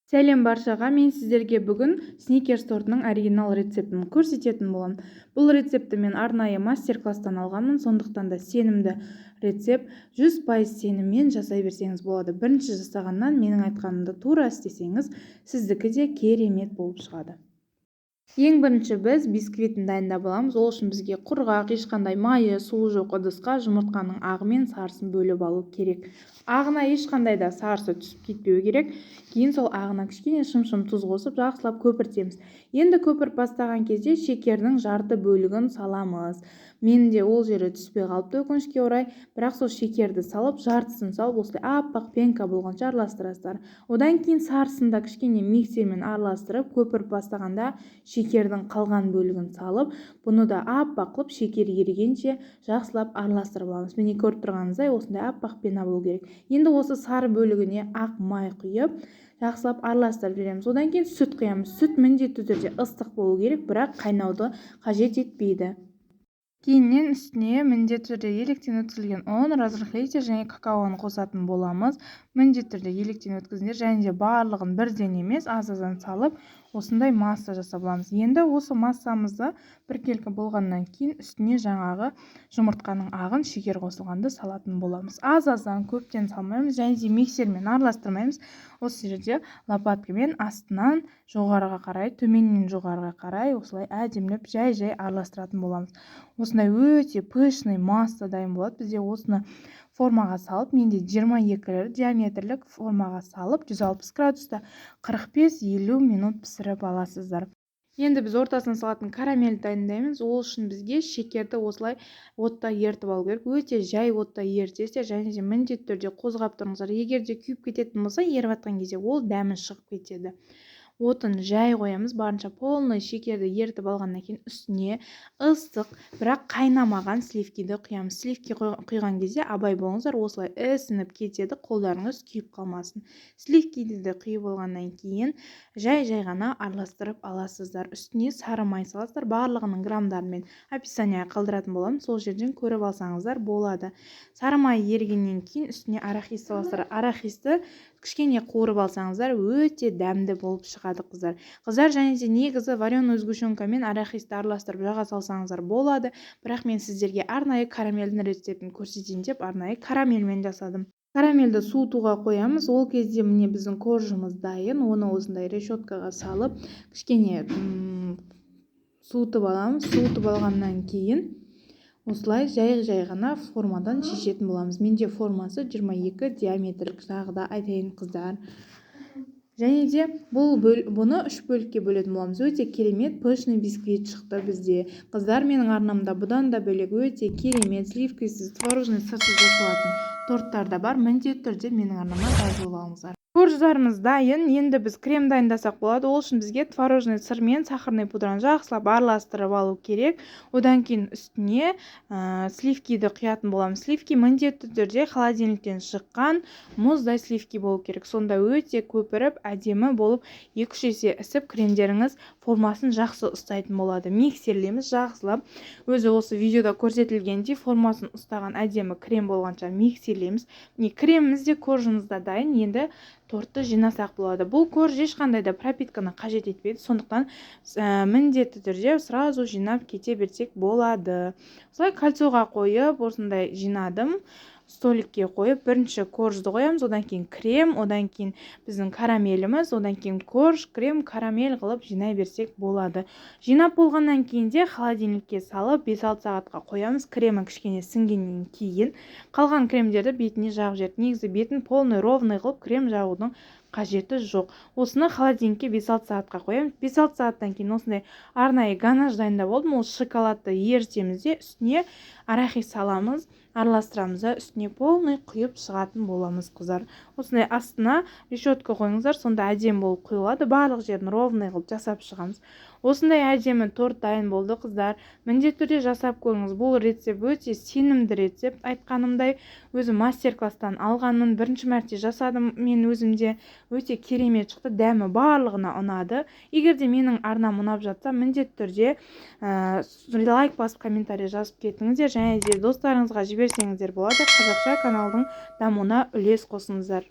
Сәлем баршаға, мен сіздерге бүгін сникерс тортының оригинал рецептін көрсететін боламын. Бұл рецепті мен арнайы мастер-класстан алғанмын, сондықтан да сенімді рецепт, 100% сеніммен жасай берсеңіз болады. Бірінші жасағаннан менің айтқанымды тура істесеңіз, сіздікі де керемет болып шығады. Ең бірінші біз бисквитін дайындап аламыз. Ол үшін бізге құрғақ, ешқандай майы, суы жоқ ыдысқа жұмыртқаның ағы мен сарысын бөліп алу керек. Ағына ешқандай да сарысы түсіп кетпеу керек. Кейін сол ағына кішкене шым-шым тұз қосып, жақсылап көпіртеміз. Енді көпіріп бастаған кезде шекердің жарты бөлігін саламыз. Менде ол жері түспей қалыпты, өкінішке орай, бірақ сол шекерді салып, жартысын салып, осылай аппақ пенка болғанша араластырасыздар. Одан кейін сарысын да кішкене миксермен араластырып, көпіріп бастағанда шекердің қалған бөлігін салып, бұны да аппақ қылып шекер ерігенше жақсылап араластырып аламыз. Міне көріп тұрғаныңыздай осындай аппақ пена болу керек. Енді осы сары бөлігіне ақ май құйып, жақсылап араластырып жібереміз. Одан кейін сүт құямыз. Сүт міндетті түрде ыстық болу керек, бірақ қайнауды қажет етпейді. Кейіннен үстіне міндетті түрде електен өткізілген ұн, разрыхлитель және какаоны қосатын боламыз. Міндетті түрде електен өткізіңдер, және де барлығын бірден емес, аз-аздан салып, осындай масса жасап аламыз. Енді осы массамызды біркелкі болғаннан кейін үстіне жаңағы жұмыртқаның ағын, шекер қосылғанды салатын боламыз. Аз-аздан көптен салмаймыз, және де миксермен араластырмаймыз. Осы жерде лопаткамен астынан жоғарыға қарай, төменнен жоғарыға қарай осылай әдемілеп жай-жай араластыратын боламыз. Осындай өте пышный масса дайын болады. Бізде осыны формаға салып, менде 22 диаметрлік формаға салып, 160 градуста 45-50 минут пісіріп аласыздар. Енді біз ортасына салатын карамель дайындаймыз. Ол үшін бізге шекерді осылай отта ертіп алу керек. Өте жай отта ертесіздер, және де міндетті түрде қозғап тұрыңыздар. Егер де күйіп кететін болса, еріп жатқан кезде ол дәмі шығып кетеді. Отын жай қоямыз, барынша полный шекерді ертіп алғаннан кейін үстіне ыстық, бірақ қайнамаған сливкиді құямыз. Сливки құйған кезде абай болыңыздар, осылай ісініп кетеді, қолдарыңыз күйіп қалмасын. Сливкиді де құйып алғаннан кейін жай-жай ғана араластырып аласыздар. Үстіне сары май саласыздар. Барлығының грамдарымен описание қалдыратын боламын, сол жерден көріп алсаңыздар болады. Сары май ерігеннен кейін үстіне арахис саласыздар. Арахисті кішкене қуырып алсаңыздар, өте дәмді болып шығады, қыздар. Қыздар, және де негізі вареный сгущенкамен арахисті араластырып жаға салсаңыздар болады, бірақ мен сіздерге арнайы карамельдің рецептін көрсетейін деп арнайы карамельмен жасадым. Карамельді суытуға қоямыз. Ол кезде міне біздің коржымыз дайын. Оны осындай решеткаға салып, кішкене суытып аламыз. Суытып алғаннан кейін осылай жай ғана формадан шешетін боламыз. Менде формасы 22 диаметрлік, жағы да айтайын, қыздар. Және де бұны 3 бөлікке бөлетін боламыз. Өте керемет пышный бисквит шықты бізде. Қыздар, менің арнамда бұдан да бөлек өте керемет сливкасыз, творожный сырсыз жасалатын торттар да бар. Міндетті түрде менің арнама жазылып алыңыздар. Корждарымыз дайын. Енді біз крем дайындасақ болады. Ол үшін бізге творожный сыр мен сахарный пудраны жақсылап араластырып алу керек. Одан кейін үстіне сливкиді құятын боламыз. Сливки міндетті түрде холодильниктен шыққан мұздай сливки болу керек. Сонда өте көпіріп, әдемі болып, 2-3 есе ісіп, кремдеріңіз формасын жақсы ұстайтын болады. Миксерлейміз жақсылап. Өзі осы видеода көрсетілгендей формасын ұстаған әдемі крем болғанша миксерлейміз. Креміміз де коржымыз да дайын. Енді тортты жинасақ болады. Бұл корж ешқандай да пропитканы қажет етпейді, сондықтан міндетті түрде сразу жинап кете берсек болады. Осылай кольцоға қойып, осындай жинадым. Столикке қойып, бірінші коржды қоямыз, одан кейін крем, одан кейін біздің карамеліміз, одан кейін корж, крем, карамель қылып жинай берсек болады. Жинап болғаннан кейін де холодильникке салып 5-6 сағатқа қоямыз. Кремі кішкене сіңгеннен кейін қалған кремдерді бетіне жағып жібереді. Негізі бетін полный ровный қылып крем жағудың қажеті жоқ. Осыны холодильникке 5-6 сағатқа қоямыз. 5-6 сағаттан кейін осындай арнайы ганаш дайындап болдым. Ол шоколадты ерітеміз де үстіне арахис саламыз, араластырамыз да үстіне полный құйып шығатын боламыз, қыздар. Осындай астына решетка қойыңыздар, сонда әдемі болып құйылады. Барлық жерін ровный қылып жасап шығамыз. Осындай әдемі торт дайын болды, қыздар. Міндетті түрде жасап көріңіз. Бұл рецепт өте сенімді рецепт. Айтқанымдай, өзі мастер-класстан алғанмын. Бірінші мәрте жасадым мен өзімде. Өте керемет шықты. Дәмі барлығына ұнады. Егер де менің арнам ұнап жатса, міндетті түрде лайк басып, комментарий жазып кетіңіздер. Және де достарыңызға жіберсеңіздер болады. Қазақша каналдың дамуына үлес қосыңыздар.